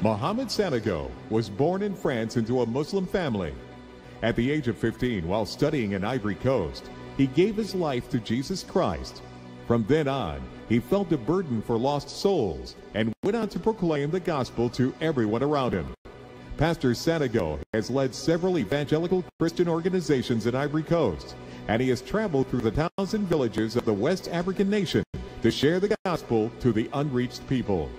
Mohamed Sanogo was born in France into a Muslim family. At the age of 15, while studying in Ivory Coast, he gave his life to Jesus Christ. From then on, he felt a burden for lost souls and went on to proclaim the gospel to everyone around him. Pastor Sanogo has led several evangelical Christian organizations in Ivory Coast, and he has traveled through the towns and villages of the West African nation to share the gospel to the unreached people.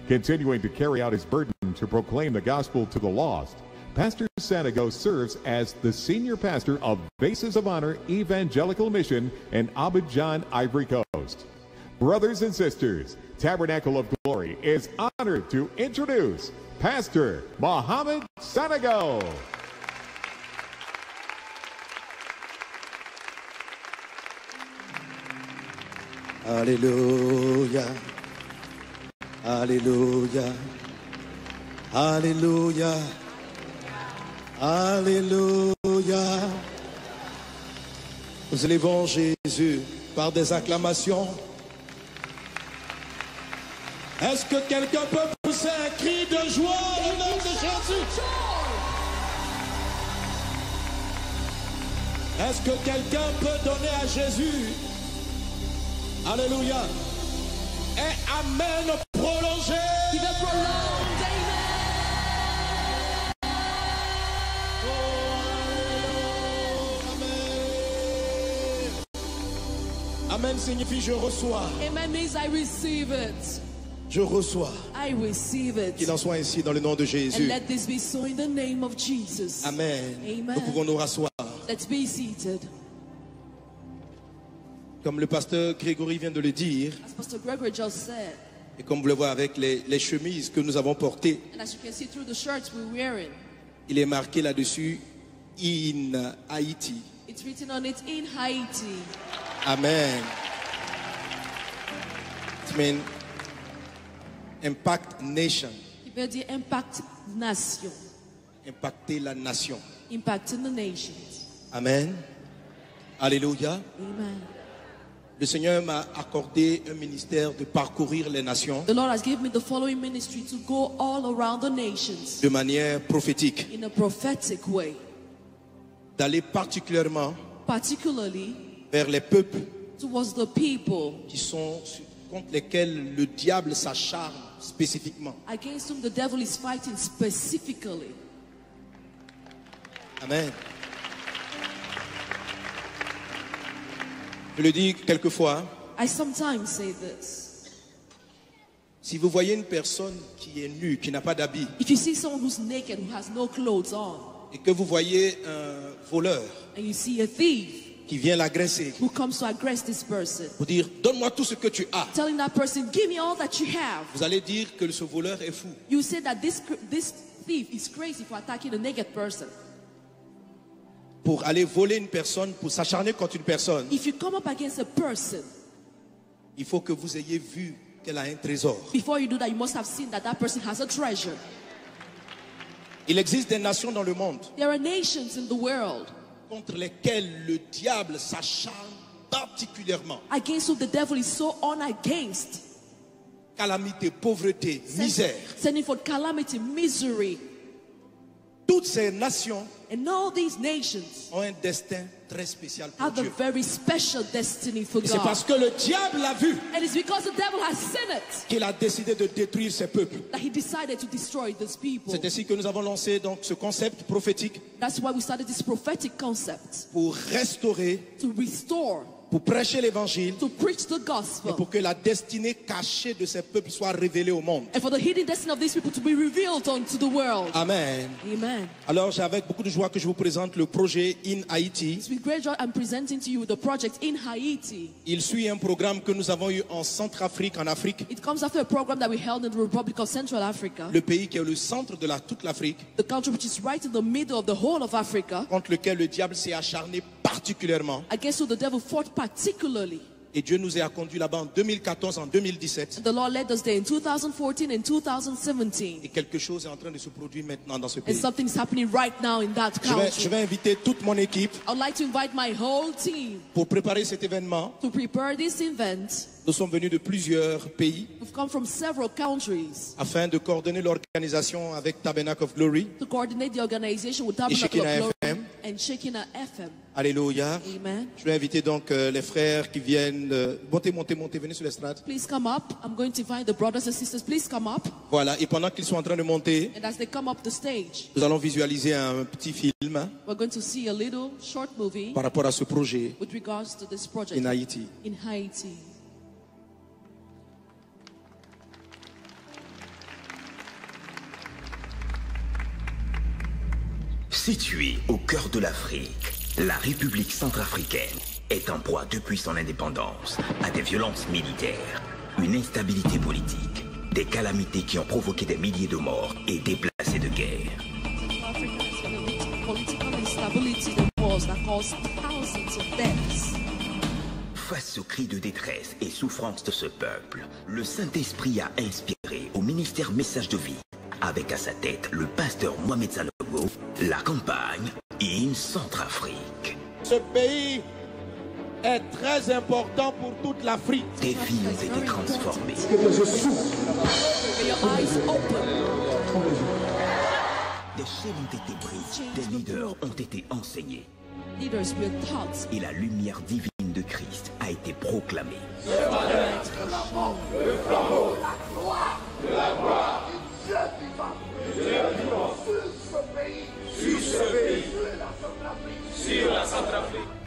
Continuing to carry out his burden to proclaim the gospel to the lost, Pastor Sanogo serves as the senior pastor of Bases of Honor Evangelical Mission in Abidjan, Ivory Coast. Brothers and sisters, Tabernacle of Glory is honored to introduce Pastor Mohamed Sanogo. Hallelujah. Alléluia, Alléluia, Alléluia. Nous élevons Jésus par des acclamations. Est-ce que quelqu'un peut pousser un cri de joie au nom de Jésus? Est-ce que quelqu'un peut donner à Jésus, Alléluia, et Amen prolongé? Qui veut prolonger, Amen. Amen signifie je reçois. Amen means I receive it. Je reçois. I receive it. Qu'il en soit ainsi dans le nom de Jésus. And let this be so in the name of Jesus. Amen. Amen. Nous pouvons nous rasseoir. Let's be seated. Comme le pasteur Grégory vient de le dire, As Pastor Gregory just said, et comme vous le voyez avec les chemises que nous avons portées, and as you can see through the shirts we're wearing, il est marqué là-dessus In Haïti. it's written on it in Haiti. Amen. It means Impact Nation. Il veut dire impact nation. Impacter la nation. Impacting the nations. Amen. Alléluia. Amen. Le Seigneur m'a accordé un ministère de parcourir les nations The Lord has given me the following ministry to go all around the nations de manière prophétique, in a prophetic way, d'aller particulièrement particularly vers les peuples towards the people qui sont contre lesquels le diable s'acharne spécifiquement. against whom the devil is fighting specifically. Amen. Je le dis quelquefois, I sometimes say this. si vous voyez une personne qui est nue, qui n'a pas d'habit, If you see someone who's naked, who has no clothes on, et que vous voyez un voleur and you see a thief qui vient l'agresser, who comes to aggress this person, pour dire donne-moi tout ce que tu as, telling that person, give me all that you have, vous allez dire que ce voleur est fou. you say that this thief is crazy for attacking a naked person. Pour aller voler une personne, pour s'acharner contre une personne, If you come up against a person, il faut que vous ayez vu qu'elle a un trésor. before you do that, you must have seen that that person has a treasure. Il existe des nations dans le monde There are nations in the world contre lesquelles le diable s'acharne particulièrement. against whom the devil is so on against, Calamité, pauvreté, misère. sending for calamity, misery. Toutes ces nations And all these nations ont un destin très spécial pour have a Dieu. very special destiny for Et c'est God. parce que le diable l'a vu And it's because the devil has seen it qu'il a décidé de détruire ces peuples. that he decided to destroy these people. C'est ainsi que nous avons lancé donc ce concept prophétique That's why we started this prophetic concept pour restaurer, to restore, pour prêcher l'évangile to preach the et gospel, pour que la destinée cachée de ces peuples soit révélée au monde. and for the hidden destiny of these people to be revealed unto the world. Amen. Amen. Alors j'ai avec beaucoup de joie que je vous présente le projet In Haïti. It's with great joy I'm presenting to you the project in Haiti. Il suit un programme que nous avons eu en Centrafrique, en Afrique, It comes after a program that we held in the Republic of Central Africa, le pays qui est le centre de toute l'Afrique, the country which is right in the middle of the whole of Africa, contre lequel le diable s'est acharné particulièrement against whom the devil fought particularly Et Dieu nous a conduits là-bas en 2014, en 2017. The Lord led us there in 2014 and 2017. Et quelque chose est en train de se produire maintenant dans ce pays. And something's happening right now in that country. Je vais inviter toute mon équipe I'd like to invite my whole team pour préparer cet événement. to prepare this event. Nous sommes venus de plusieurs pays We've come from several countries afin de coordonner l'organisation avec Tabernacle of Glory. to coordinate the organization with Tabernacle Shekinah of Glory FM. and Shekinah FM. Alléluia. Amen. Je vais inviter donc les frères qui viennent. Montez, venez sur l'estrade. Please come up. I'm going to invite the brothers and sisters. Please come up. Voilà, et pendant qu'ils sont en train de monter, And as they come up the stage, nous allons visualiser un petit film we're going to see a little short movie par rapport à ce projet with regards to this project en Haïti. in Haiti. Située au cœur de l'Afrique, la République centrafricaine est en proie depuis son indépendance à des violences militaires, une instabilité politique, des calamités qui ont provoqué des milliers de morts et déplacés de guerre. Africa is going to lead to political instability and wars that cause thousands of deaths. Face aux cris de détresse et souffrance de ce peuple, le Saint-Esprit a inspiré au ministère Message de Vie, avec à sa tête le pasteur Mohamed Sanogo, la campagne In Centrafrique. Ce pays est très important pour toute l'Afrique. Des vies ont été transformées. May your eyes open. Des chaînes ont été brises, des leaders ont été enseignés. Leaders were taught. Et la lumière divine de Christ a été proclamée.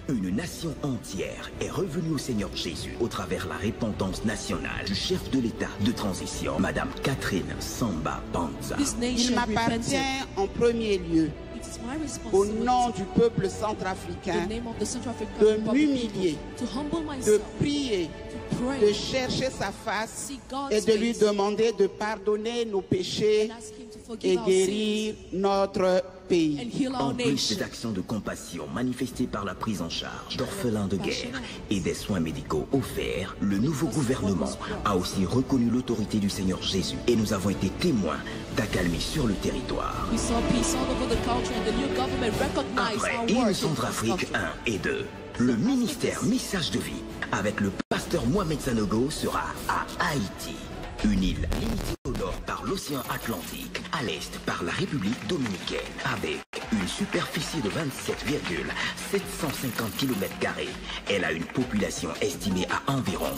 Une nation entière est revenue au Seigneur Jésus au travers la repentance nationale du chef de l'État de transition, Madame Catherine Samba Panza. This Il nation m'appartient repented. en premier lieu, It is my au nom responsibility, du peuple in centrafricain, the name of the Central African de Republic m'humilier, people, to humble de myself, prier, to de pray, chercher sa face seek God's et de lui face, demander de pardonner nos péchés and ask Him to et forgive our guérir sins notre pays. and heal our En plus nation. des actions de compassion manifestées par la prise en charge d'orphelins de guerre et des soins médicaux offerts, le nouveau gouvernement a aussi reconnu l'autorité du Seigneur Jésus et nous avons été témoins d'accalmie sur le territoire. We saw peace all over the country and the new government recognized Après our In work in Centrafrique this country. 1 et 2, le ministère Message de Vie avec le pasteur Mohamed Sanogo sera à Haïti, une île limitée au nord par l'océan Atlantique, à l'est par la République dominicaine, avec une superficie de 27,750 km². Elle a une population estimée à environ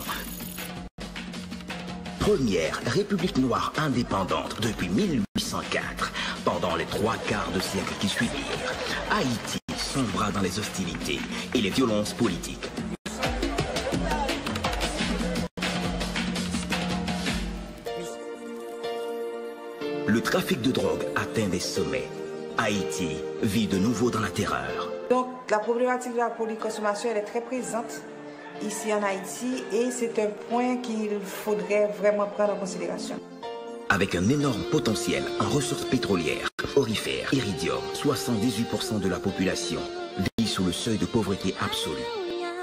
première république noire indépendante depuis 1804. Pendant les 3 quarts de siècle qui suivirent, Haïti sombra dans les hostilités et les violences politiques. Le trafic de drogue atteint des sommets. Haïti vit de nouveau dans la terreur. Donc la problématique de la polyconsommation elle est très présente ici en Haïti et c'est un point qu'il faudrait vraiment prendre en considération. Avec un énorme potentiel en ressources pétrolières, aurifères, iridium, 78% de la population vit sous le seuil de pauvreté absolue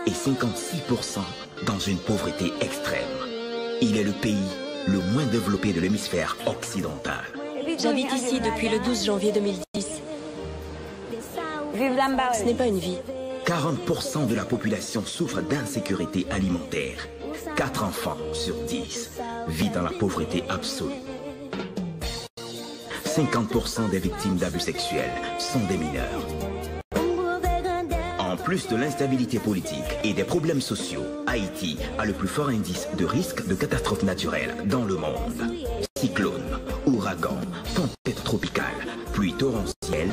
et 56% dans une pauvreté extrême. Il est le pays le moins développé de l'hémisphère occidental. J'habite ici depuis le 12 janvier 2010. Ce n'est pas une vie. 40% de la population souffre d'insécurité alimentaire. 4 enfants sur 10 vivent dans la pauvreté absolue. 50% des victimes d'abus sexuels sont des mineurs. En plus de l'instabilité politique et des problèmes sociaux, Haïti a le plus fort indice de risque de catastrophes naturelles dans le monde. Cyclones, ouragans, tempêtes tropicales, pluies torrentielles,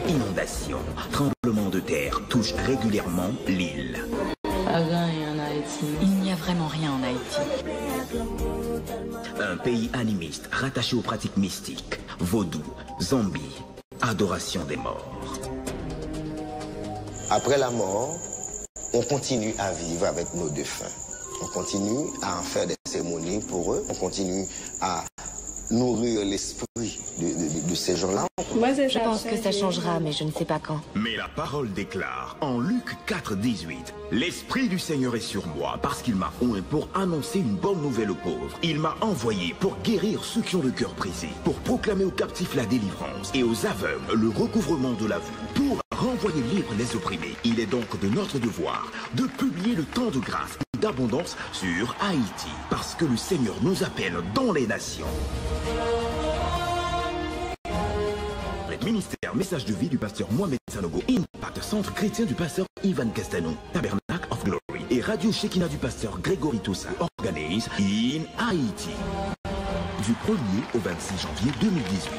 inondations, tremblements de terre touchent régulièrement l'île. Il n'y a vraiment rien en Haïti. Un pays animiste rattaché aux pratiques mystiques, vaudou, zombies, adoration des morts. Après la mort, on continue à vivre avec nos défunts. On continue à en faire des cérémonies pour eux. On continue à nourrir l'esprit de plus ces jours-là. Je pense que ça changera, mais je ne sais pas quand. Mais la parole déclare en Luc 4,18 « L'Esprit du Seigneur est sur moi parce qu'il m'a oint pour annoncer une bonne nouvelle aux pauvres. Il m'a envoyé pour guérir ceux qui ont le cœur brisé, pour proclamer aux captifs la délivrance et aux aveugles le recouvrement de la vue, pour renvoyer libres les opprimés. Il est donc de notre devoir de publier le temps de grâce et d'abondance sur Haïti, parce que le Seigneur nous appelle dans les nations. » Ministère Message de vie du pasteur Mohamed Sanogo, Impact Centre chrétien du pasteur Ivan Castano, Tabernacle of Glory et Radio Shekinah du pasteur Grégory Toussaint organise In Haïti du 1er au 26 janvier 2018.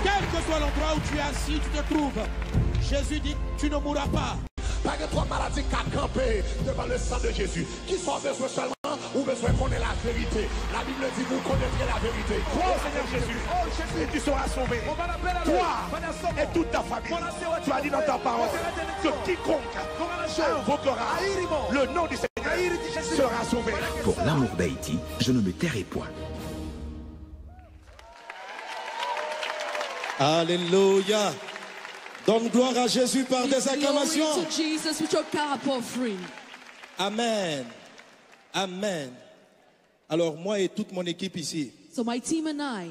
Quel que soit l'endroit où tu es assis, tu te trouves, Jésus dit tu ne mourras pas. Pas de trois maladies qu'à camper devant le sang de Jésus. Qui sont besoin seulement ou besoin connaître la vérité. La Bible dit vous connaîtrez la vérité. Crois au Seigneur Jésus. Et tu seras sauvé. Toi et toute ta famille. Tu as dit dans ta parole que quiconque invoquera le nom du Seigneur sera sauvé. Pour l'amour d'Haïti, je ne me tairai point. Alléluia. Donne gloire à Jésus par des acclamations. Glory to Jesus with your clap offering. Amen. Amen. Alors moi et toute mon équipe ici, So my team and I,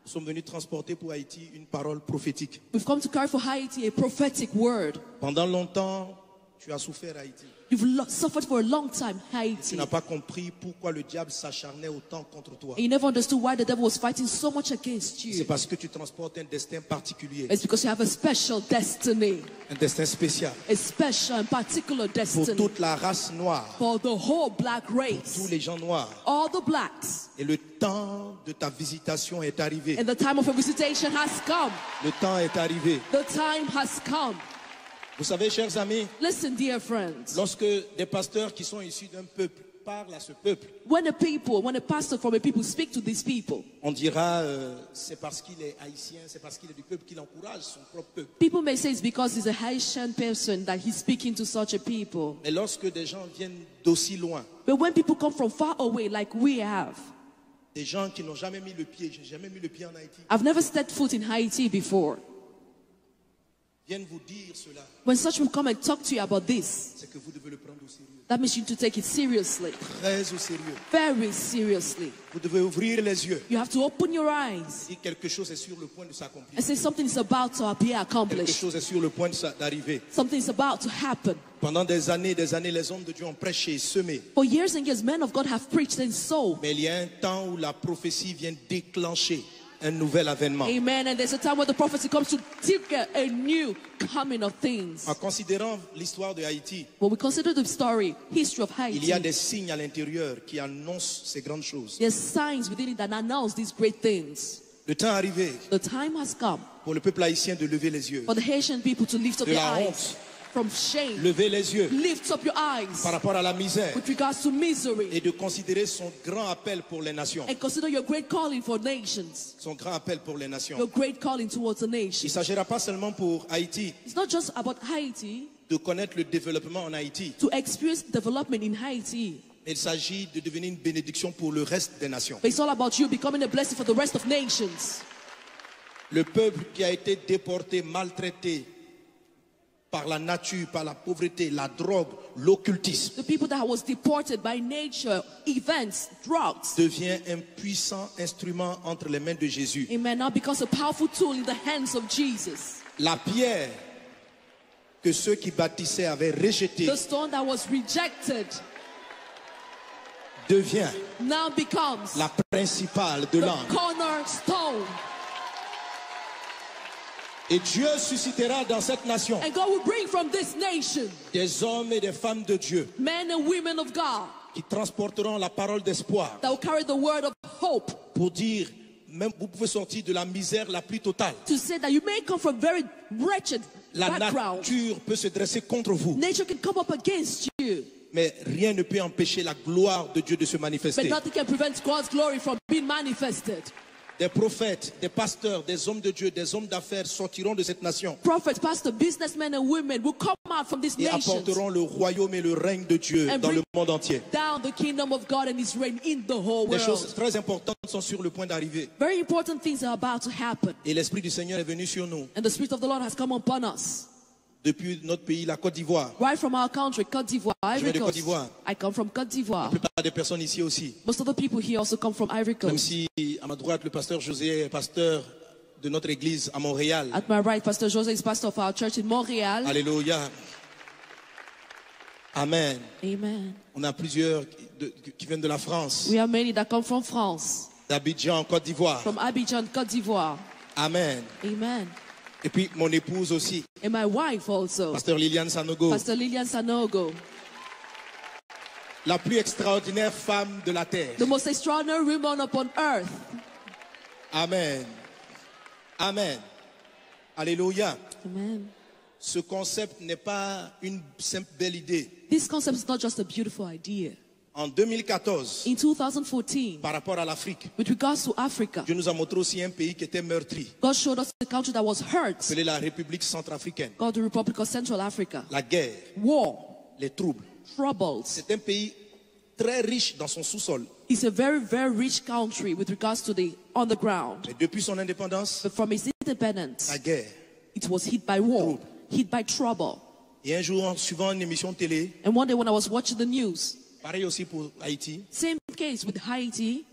nous sommes venus transporter pour Haïti une parole prophétique. we've come to carry for Haiti a prophetic word. Pendant longtemps, tu as souffert Haïti. You've suffered for a long time, Tu Haiti. n'as pas compris pourquoi le diable s'acharnait autant contre toi. And you never understood why the devil was fighting so much against C'est you. parce que tu transportes un destin particulier, It's because you have a special destiny, un destin spécial a special and particular pour destiny toute la race noire, for the whole black tous race, les gens noirs. all the blacks. Et le temps de ta visitation est arrivé. And the time of your visitation has come. Le temps est arrivé. The time has come. Vous savez, chers amis, Listen, dear friends. lorsque des pasteurs qui sont issus d'un peuple parlent à ce peuple, When a pastor from a people speak to these people, on dira c'est parce qu'il est haïtien, c'est parce qu'il est du peuple qu'il encourage son propre peuple. people may say it's because he's a Haitian person that he's speaking to such a people. Mais lorsque des gens viennent d'aussi loin, But when people come from far away, like we have, des gens qui n'ont jamais mis le pied, j'ai jamais mis le pied en Haïti, I've never stepped foot in Haiti before. viennent vous dire cela, When such people come and talk to you about this, c'est que vous devez le prendre au sérieux. that means you need to take it seriously, Très au sérieux. very seriously. Vous devez ouvrir les yeux. You have to open your eyes Si quelque chose est sur le point de s'accomplir, and say something is about to be quelque accomplished. chose est sur le point d'arriver. Something is about to happen. Pendant des années, les hommes de Dieu ont prêché, semé. For years and years, men of God have preached and sold. Mais il y a un temps où la prophétie vient déclencher un nouvel avènement. Amen. And there's a time where the prophecy comes to trigger a new coming of things. En considérant l'histoire de Haïti, When we consider the story, history of il y a Haiti, des signes à l'intérieur qui annoncent ces grandes choses. there's signs within it that announce these great things. Le temps est arrivé The time has come pour le peuple haïtien de lever les yeux, for the Haitian people to lift up de their la eyes honte. from shame. lever les yeux Lift up your eyes par rapport à la misère with regards to misery et de considérer son grand appel pour les nations. and consider your great calling for nations, Son grand appel pour les nations. your great calling towards the Il ne nation. s'agira pas seulement pour Haïti It's not just about Haiti, de connaître le développement en Haïti, to experience development in Haiti, mais il s'agit de devenir une bénédiction pour le reste des nations. but it's all about you becoming a blessing for the rest of nations. Le peuple qui a été déporté, maltraité par la nature, par la pauvreté, la drogue, l'occultisme, The people that was deported by nature, events, drugs, devient un puissant instrument entre les mains de Jésus. amen, now becomes a powerful tool in the hands of Jesus. La pierre que ceux qui bâtissaient avaient rejetée The stone that was rejected devient now becomes la principale de the l'angle. cornerstone. Et Dieu suscitera dans cette nation And God will bring from this nation des hommes et des femmes de Dieu men and women of God qui transporteront la parole d'espoir that will carry the word of hope, pour dire, même vous pouvez sortir de la misère la plus totale. to say that you may come from very wretched La background. nature peut se dresser contre vous, Nature can come up against you, mais rien ne peut empêcher la gloire de Dieu de se but manifester. nothing can prevent God's glory from being manifested. Des prophètes, des pasteurs, des hommes de Dieu, des hommes d'affaires sortiront de cette nation. Prophets, pastors, businessmen and women will come out from this Et nation apporteront le royaume et le règne de Dieu and dans le bring monde entier. down the kingdom of God and His reign in the whole Des choses world. très importantes sont sur le point d'arriver. Very important things are about to happen. Et l'Esprit du Seigneur est venu sur nous. And the Spirit of the Lord has come upon us. Depuis notre pays, la Côte d'Ivoire. Right from our country, Côte d'Ivoire, Je viens Ivory de Côte Coast. d'Ivoire. I come from Côte La d'Ivoire. plupart des personnes ici aussi. Most of the people here also come from Ivory Même Coast. si à ma droite, le pasteur José est pasteur de notre église à Montréal. At my right, Pastor Jose is pastor of our church in Montreal. Alléluia. Amen. Amen. On a plusieurs qui viennent de la France, We have many that come from France, d'Abidjan, Côte d'Ivoire. from Abidjan, Côte d'Ivoire. Amen. Amen. Et puis mon épouse aussi, And my wife also, pasteur Liliane Sanogo, Pastor Lilian Sanogo, la plus extraordinaire femme de la terre. the most extraordinary woman upon earth. Amen. Amen. Alléluia. Amen. Ce concept n'est pas une simple belle idée. This concept is not just a beautiful idea. En 2014, In 2014, par rapport à l'Afrique, with regards to Africa, Dieu nous a montré aussi un pays qui était meurtri, God showed us a country that was hurt, appelé la République centrafricaine. called the Republic of Central Africa. La guerre, War, les troubles. troubles. C'est un pays très riche dans son sous-sol. It's a very, very rich country with regards to the underground. Mais depuis son indépendance, But from its independence, la guerre. it was hit by war, hit by trouble. Et un jour, en suivant une émission télé, And one day when I was watching the news, pareil aussi pour Haïti, same case with Haiti,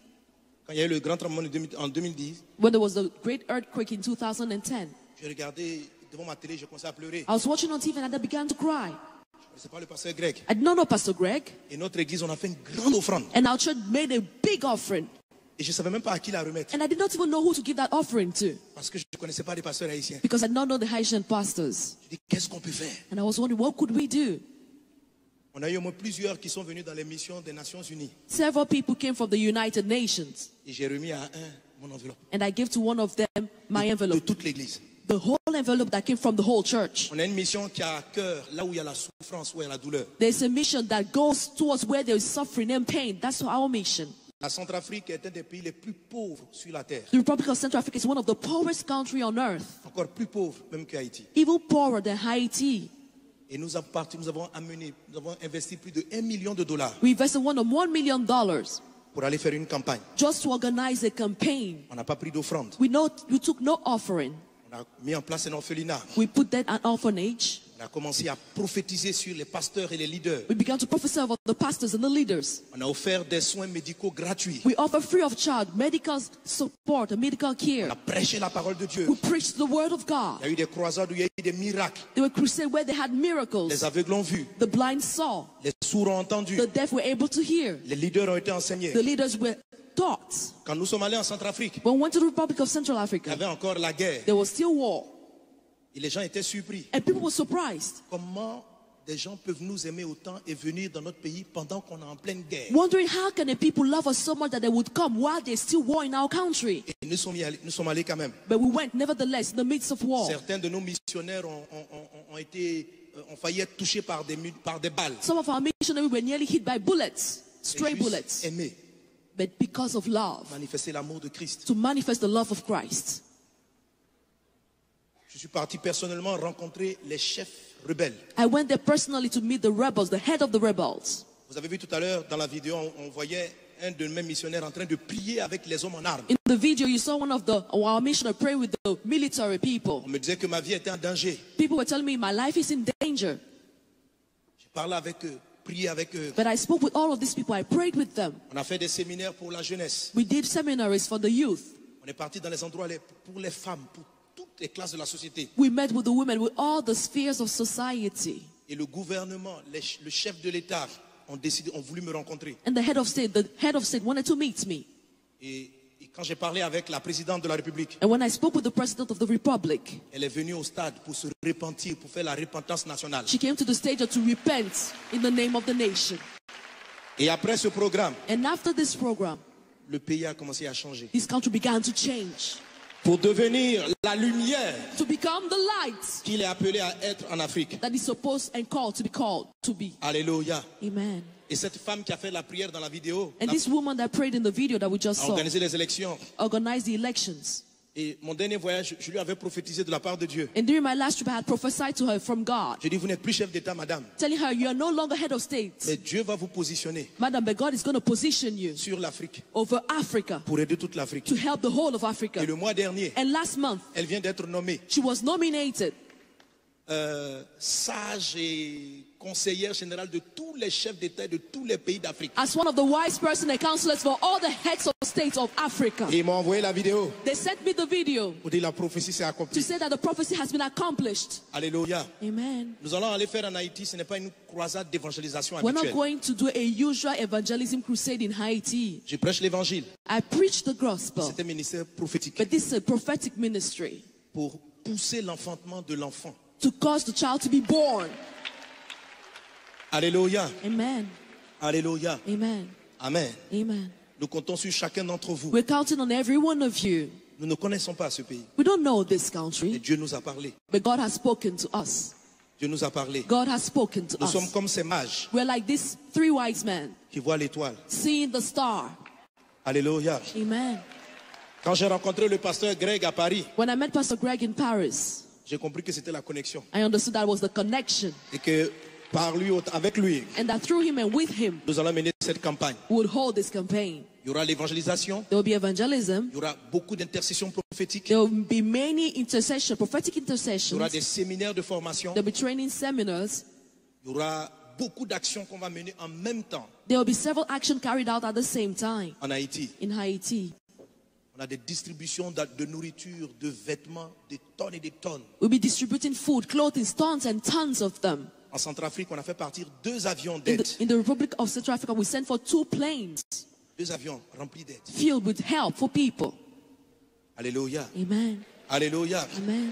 quand il y a eu le grand tremblement en 2010, when there was the great earthquake in 2010. j'ai regardé devant ma télé, j'ai commencé à pleurer. I was watching on TV and I began to cry. C'est pas le pasteur Greg. I did not know Pastor Greg, Et notre église, on a fait une grande offrande. and our church made a big offering. Et je ne savais même pas à qui la remettre. And I did not even know who to give that offering to, Parce que je ne connaissais pas les pasteurs haïtiens. because I did not know the Haitian pastors. Je dis, qu'est-ce qu'on peut faire? And I was wondering, what could we do? On a eu au moins plusieurs qui sont venus dans les missions des Nations Unies. Several people came from the United Nations, Et j'ai remis à un mon enveloppe. and I gave to one of them my De envelope, toute l'église. the whole envelope that came from the whole church. On a une mission qui a à cœur là où il y a la souffrance, où il y a la douleur. There's a mission that goes towards where there is suffering and pain. That's our mission. La Centrafrique est un des pays les plus pauvres sur la terre. The Republic of Central Africa is one of the poorest countries on earth, Encore plus pauvre même que Haïti. even poorer than Haiti. Et nous avons investi plus de $1 million We invested $1 million pour aller faire une campagne. just to organize a campaign. On n'a pas pris d'offrande. We took no offering. On a mis en place un orphelinat. We put that an orphanage. On a commencé à prophétiser sur les pasteurs et les leaders. We began to prophesy about the pastors and the leaders. On a offert des soins médicaux gratuits. We offer free of charge medical support and medical On care. a prêché la parole de Dieu. We preached the word of God. Il y a eu des croisades où il y a eu des miracles. There were crusades where they had miracles. Les aveugles ont vu. The blind saw. Les sourds ont entendu. The deaf were able to hear. Les leaders ont été enseignés. The leaders were taught. Quand nous sommes allés en Centrafrique, When we went to the Republic of Central il y Africa, avait encore la guerre. there was still war. Et les gens étaient surpris. And people were surprised, Comment des gens peuvent nous aimer autant et venir dans notre pays pendant qu'on est en pleine guerre? wondering how can the people love us so much that they would come while there's still war in our country. Et nous sommes allés quand même. But we went nevertheless in the midst of war. Certains de nos missionnaires ont failli être touchés par des balles. Some of our missionaries were nearly hit by bullets, stray Et juste bullets. aimer, But because of love, manifester l'amour de Christ. to manifest the love of Christ, Je suis parti personnellement rencontrer les chefs rebelles. I went there personally to meet the rebels, the head of the rebels. Vous avez vu tout à l'heure dans la vidéo, on voyait un de mes missionnaires en train de prier avec les hommes en armes. In the video, you saw one of our missionaries pray with the military people. On me disait que ma vie était en danger. People were telling me my life is in danger. J'ai parlé avec eux, prié avec eux. But I spoke with all of these people. I prayed with them. On a fait des séminaires pour la jeunesse. We did seminaries for the youth. On est parti dans les endroits pour les femmes, pour toutes les classes de la société. We met with the women, with all the spheres of society. Et le gouvernement, le chef de l'État ont voulu me rencontrer. And the head of state wanted to meet me. Et quand j'ai parlé avec la présidente de la République, And when I spoke with the president of the republic, elle est venue au stade pour se repentir, pour faire la repentance nationale. she came to the stage to repent in the name of the nation. Et après ce programme, And after this program, le pays a commencé à changer. this country began to change, Pour devenir la lumière to become the light qu'il est appelé à être en Afrique. that is supposed and called to be. Alléluia. Amen. Et cette femme qui a fait la prière dans la vidéo And this woman that prayed in the video that we just a saw organisé les élections. organized the elections. Et mon dernier voyage, je lui avais prophétisé de la part de Dieu. And during my last trip, I had prophesied to her from God, J'ai dit, vous n'êtes plus chef d'État, madame. telling her, you are no longer head of state. Mais Dieu va vous positionner Madam, but God is going to position you sur l'Afrique over Africa pour aider toute l'Afrique. to help the whole of Africa. Et le mois dernier, And last month, elle vient d'être nommée she was nominated sage et conseillère générale de tous les chefs d'État de tous les pays d'Afrique. as one of the wise person and counselors for all the heads of states of Africa. Et ils m'ont envoyé la vidéo They sent me the video pour dire la prophétie s'est to accomplie. say that the prophecy has been accomplished. Alléluia. Amen. Nous allons aller faire en Haïti, ce n'est pas une croisade d'évangélisation We're not habituelle. going to do a usual evangelism crusade in Haiti. Je prêche l'évangile. I preach the gospel, C'est un ministère prophétique but this is a prophetic ministry pour pousser l'enfantement de l'enfant. to cause the child to be born. Alléluia. Amen. Alléluia. Amen. Amen. Amen. Nous comptons sur chacun d'entre vous. We're counting on every one of you. Nous ne connaissons pas ce pays. We don't know this Et country, Dieu nous a parlé. but God has spoken to us. Dieu nous a parlé. God has spoken to Nous sommes us. comme ces mages We're like these three wise men qui voient l'étoile. seeing the star. Alléluia. Amen. Quand j'ai rencontré le pasteur Greg à Paris, When I met Pastor Greg in Paris, j'ai compris que c'était la connexion. I understood that was the connection, Et que par lui, avec lui, and that through him and with him, nous allons mener cette campagne. we would hold this campaign. Il y aura l'évangélisation, There will be evangelism. il y aura beaucoup d'intercessions prophétiques, There will be many intercession, prophetic il y aura intercessions. des séminaires de formation, There will be training seminars. il y aura beaucoup d'actions qu'on va mener en même temps There will be several actions carried out at the same time en Haïti. in Haiti. On a des distributions de nourriture, de vêtements, des tonnes et des tonnes. We'll be distributing food, clothing, tons and tons of them. En Centrafrique, on a fait partir 2 avions In d'aide. the Republic of Central Africa, we sent for 2 planes 2 avions remplis d'aide. filled with help for people. Alléluia. Amen. Alléluia. Amen.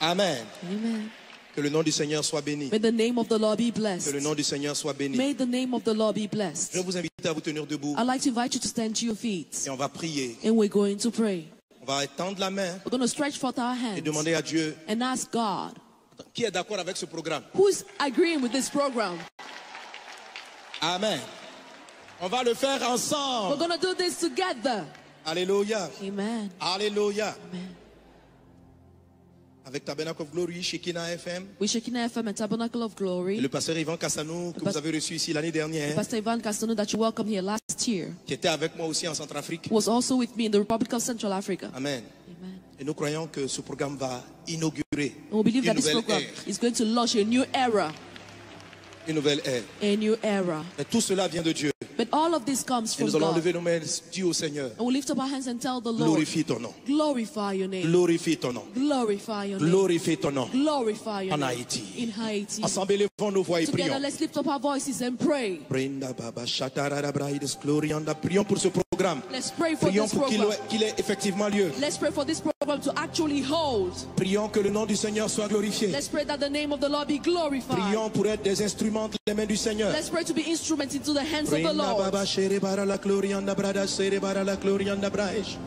Amen. Amen. Que le nom du Seigneur soit béni. May the name of the Lord be Que le blessed. nom du Seigneur soit béni. May the name of the Lord be Je blessed. vais vous inviter à vous tenir debout I'd like to invite you to stand to your feet, et on va prier. and we're going to pray. On va étendre la main We're going to stretch forth our et hands demander à Dieu and ask God, qui est d'accord avec ce programme. who's agreeing with this program? Amen. On va le faire We're ensemble. going to do this together. Alléluia. Amen. Alléluia. Amen. Avec Tabernacle of Glory, Shekinah FM We're Shekinah FM and Tabernacle of et Glory. le pasteur Ivan Kassanou que vous avez reçu ici l'année dernière, Pastor Ivan Castano that you welcomed here last year qui était avec moi aussi en Centrafrique. was also with me in the Republic of Central Africa. Amen. Amen. Et nous croyons que ce programme va inaugurer And we believe une that this nouvelle program ère. is going to launch a new era. Une nouvelle ère. A new era. Et tout cela vient de Dieu. But all of this comes Et from nous allons God. lever nos mains, Dieu au Seigneur. And we lift up our hands and tell the Lord, Glorifie ton nom. glorify your name. Glorifie ton nom. Glorify your name. Glorifie ton nom. Glorify your En name. Haïti. In Haiti. Ensemble, élevons nos voix et Together, prions. let's lift up our voices and pray. Brenda Baba Shatarara Braides Glorianda. Prions pour ce programme. Let's pray for Prions this pour program. qu'il ait effectivement lieu. Let's pray for this program to actually hold. Prions que le nom du Seigneur soit glorifié. Let's pray that the name of the Lord be glorified. Prions pour être des instruments entre les mains du Seigneur. Let's pray to be instruments into the hands of the Brenda Lord. Baba Shere Bara la Glorianda Brada Sere Bara la Glorianda Braish.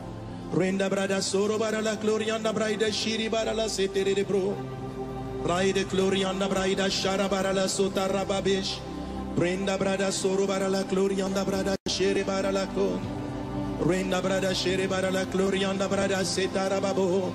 Brenda Brada Soro Bara la Glorianda Braida Shiri Bara la Setere de Bro. Braide Glorianda Braida Shara Bara la Sotara Babish. Brenda Brada Soro Bara la Glorianda Brada Shere Bara la Con. Brenda Brada Shere Bara la Glorianda Brada Setara Babo.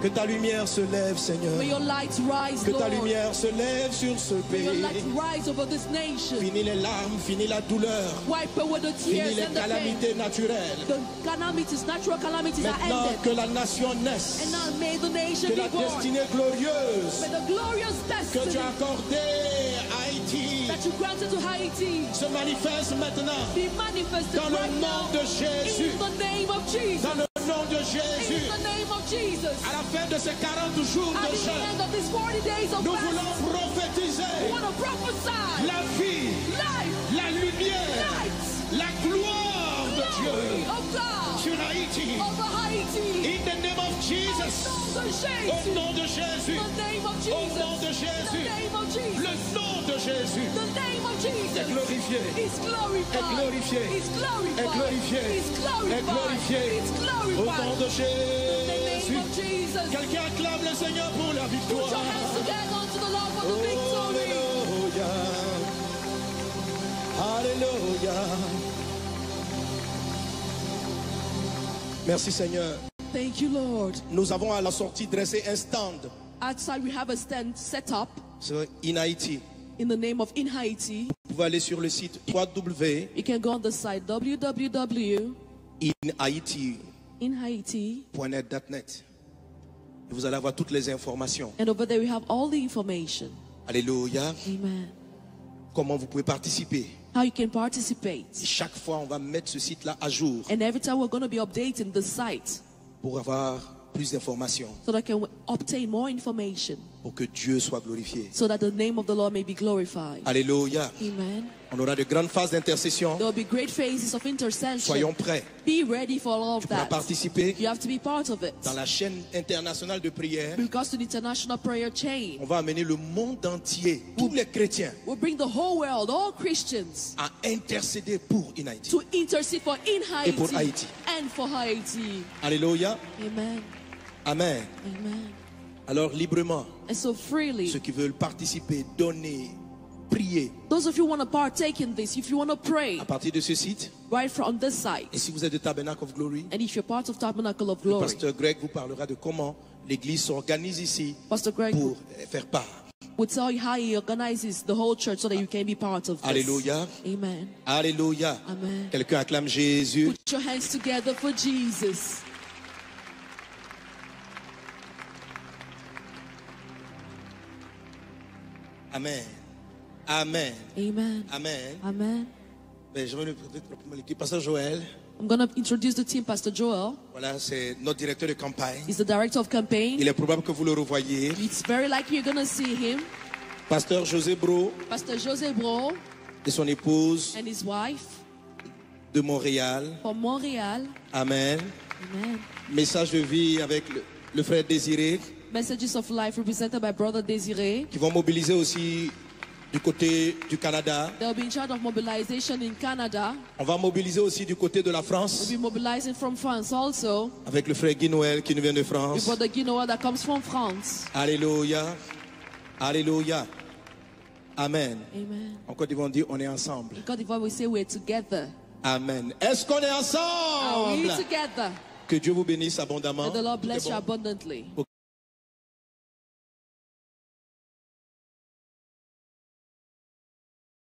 Que ta lumière se lève, Seigneur. May your light rise, Que ta Lord. lumière se lève sur ce May your pays. light rise over this nation. Fini les larmes, fini la douleur. Wipe away the Fini tears les and the pain. calamités naturelles. The calamities, natural calamities are Maintenant ended. que la nation naisse, And now may the nation que be la born. destinée glorieuse May the glorious que tu destiny as accordée à Haïti that you granted to Haiti se manifeste maintenant be manifested dans le right nom now de Jésus. in the name of Jesus. Dans le nom de In Jésus. the name of Jesus. À la fin de ces 40 jours At de the jeûne, end of these 40 days of nous fast, voulons we prophétiser want to prophesy la vie, life, la lumière, light, la gloire de glory Dieu of God sur Haïti. over Haiti. In the name of Jesus. Au nom de Jésus. The name of Jesus. Au nom de The Jésus. name of Jesus. Le nom de Jésus The name of est Jesus glorifié. is glorified. Est glorifié. Is glorified. Est glorifié. Is glorified. Est glorifié. Is Au nom glorified. de The name Jésus. of Jesus. Quelqu'un acclame le Seigneur pour la Put your victoire. hands together unto the Lord for the victory. Alléluia. Alléluia. Merci Seigneur. Thank you, Lord. Nous avons à la sortie dressé un stand Outside, we have a stand set up sur In Haïti. in the name of In Haiti. Vous pouvez aller sur le site www.inhaiti.net. You can go on the site www.inhaiti.net. Et vous allez avoir toutes les informations. And over there we have all the information. Alléluia. Amen. Comment vous pouvez participer. How you can participate. Et chaque fois, on va mettre ce site-là à jour And every time we're going to be updating the site pour avoir plus d'informations, so that I can obtain more information, pour que Dieu soit glorifié. so that the name of the Lord may be glorified. Alléluia. Amen. On aura de grandes phases d'intercession. There will be great phases of intercession. Soyons prêts. Be ready for all of Pour that. participer You have to be part of it. dans la chaîne internationale de prière. Because to the international prayer chain, On va amener le monde entier, tous les chrétiens, we'll bring the whole world, all Christians, à intercéder pour In Haïti. to intercede for In Et pour Haiti Haïti. and for Haiti. Alléluia. Amen. Amen. Amen. Alors librement, And so freely, ceux qui veulent participer, donner, prier those of you who want to partake in this, if you want to pray à partir de ce site. right from this side, Et si vous êtes de Tabernacle of Glory, and if you're part of Tabernacle of le Glory, pasteur Greg vous parlera de comment l'église s'organise ici Pastor Greg pour faire part. will tell you how he organizes the whole church so that you can be part of this. Alléluia. Amen. Alléluia. Amen. Quelqu'un acclame Jésus. Put your hands together for Jesus. Amen. Amen. Amen. Amen. Amen. Ben, je vais le présenter pour l'équipe. Pasteur Joël, I'm going to introduce the team. Pastor Joel voilà, c'est notre directeur de campagne. is the director of campaign. Il est probable que vous le revoyez. It's very likely you're going to see him. Pasteur José Bro Pastor José Bro et son épouse and his wife de Montréal. from Montreal. Amen. Amen. Message de vie avec le frère Désiré, Messages of Life represented by Brother Desiree. qui vont mobiliser aussi du côté du Canada. They'll be in charge of mobilization in Canada. On va mobiliser aussi du côté de la We'll France be mobilizing from France also. avec le frère Guy Noël qui nous vient de With France. Brother Guinoa that comes from France. Alléluia. Alléluia. Amen. Amen. En Côte d'Ivoire, on dit on est ensemble. In Côte d'Ivoire, we say we're together. Amen. Est-ce qu'on est Are we ensemble? together? Que Dieu vous bénisse abondamment. And the Lord Tout est bless you bon. abundantly.